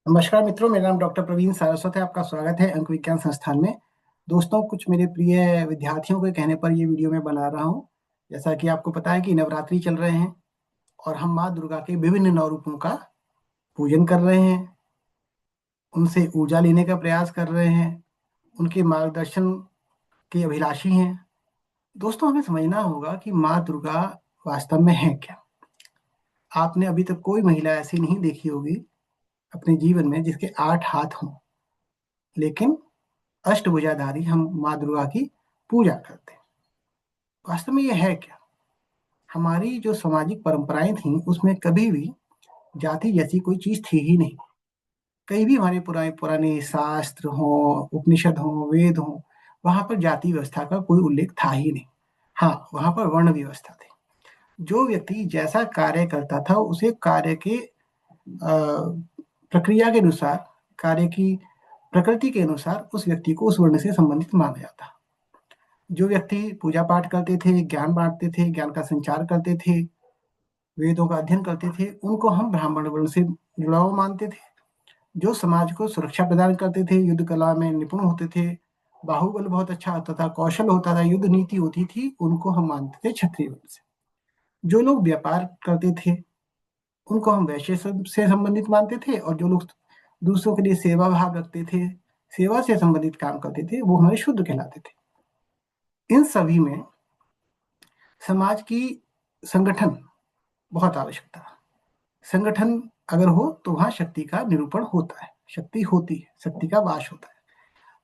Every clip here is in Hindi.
नमस्कार मित्रों, मेरा नाम डॉक्टर प्रवीण सारस्वत है। आपका स्वागत है अंक विज्ञान संस्थान में। दोस्तों, कुछ मेरे प्रिय विद्यार्थियों के कहने पर ये वीडियो मैं बना रहा हूँ। जैसा कि आपको पता है कि नवरात्रि चल रहे हैं और हम माँ दुर्गा के विभिन्न नौ रूपों का पूजन कर रहे हैं, उनसे ऊर्जा लेने का प्रयास कर रहे हैं, उनके मार्गदर्शन के अभिलाषी हैं। दोस्तों, हमें समझना होगा कि माँ दुर्गा वास्तव में है क्या। आपने अभी तक कोई महिला ऐसी नहीं देखी होगी अपने जीवन में जिसके 8 हाथ हों, लेकिन अष्टभुजाधारी हम माँ दुर्गा की पूजा करते हैं। वास्तव में ये है क्या? हमारी जो सामाजिक परंपराएं थीं उसमें कभी भी जाति जैसी कोई चीज थी ही नहीं। कहीं भी हमारे पुराने पुराने शास्त्र हों, उपनिषद हों, वेद हों, वहां पर जाति व्यवस्था का कोई उल्लेख था ही नहीं। हाँ, वहां पर वर्ण व्यवस्था थी। जो व्यक्ति जैसा कार्य करता था उसे कार्य के प्रक्रिया के अनुसार, कार्य की प्रकृति के अनुसार उस व्यक्ति को उस वर्ण से संबंधित माना जाता। जो व्यक्ति पूजा पाठ करते थे, ज्ञान बांटते थे, ज्ञान का संचार करते थे, वेदों का अध्ययन करते थे, उनको हम ब्राह्मण वर्ण से जुड़ा हुआ मानते थे। जो समाज को सुरक्षा प्रदान करते थे, युद्ध कला में निपुण होते थे, बाहुबल बहुत अच्छा होता था, कौशल होता था, युद्ध नीति होती थी, उनको हम मानते थे क्षत्रिय वर्ण से। जो लोग व्यापार करते थे उनको हम वैश्य से संबंधित मानते थे, और जो लोग दूसरों के लिए सेवा भाव रखते थे, सेवा से संबंधित काम करते थे, वो हमारे शुद्ध कहलाते थे। इन सभी में समाज की संगठन बहुत आवश्यकता है। संगठन अगर हो तो वहां शक्ति का निरूपण होता है, शक्ति होती है, शक्ति का वास होता है।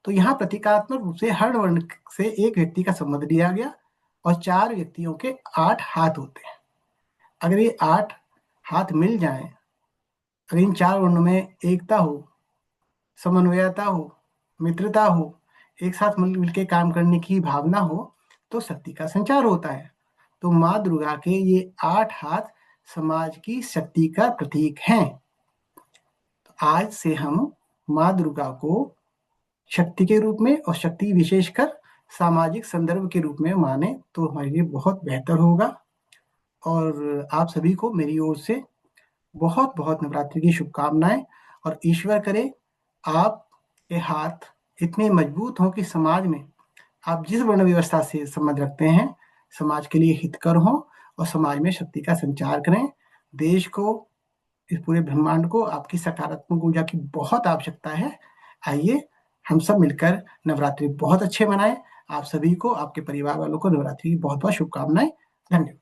तो यहाँ प्रतीकात्मक रूप से हर वर्ण से एक व्यक्ति का संबंध लिया गया और 4 व्यक्तियों के 8 हाथ होते हैं। अगर ये 8 हाथ मिल जाए, अगर इन 4 वर्णों में एकता हो, समन्वयता हो, मित्रता हो, एक साथ मिलकर काम करने की भावना हो, तो शक्ति का संचार होता है। तो माँ दुर्गा के ये 8 हाथ समाज की शक्ति का प्रतीक हैं। तो आज से हम माँ दुर्गा को शक्ति के रूप में और शक्ति विशेषकर सामाजिक संदर्भ के रूप में माने तो हमारे लिए बहुत बेहतर होगा। और आप सभी को मेरी ओर से बहुत बहुत नवरात्रि की शुभकामनाएं, और ईश्वर करे आपके हाथ इतने मजबूत हों कि समाज में आप जिस वर्ण व्यवस्था से संबंध रखते हैं, समाज के लिए हितकर हों और समाज में शक्ति का संचार करें। देश को, इस पूरे ब्रह्मांड को आपकी सकारात्मक ऊर्जा की बहुत आवश्यकता है। आइए हम सब मिलकर नवरात्रि बहुत अच्छे मनाएं। आप सभी को, आपके परिवार वालों को नवरात्रि की बहुत बहुत शुभकामनाएं। धन्यवाद।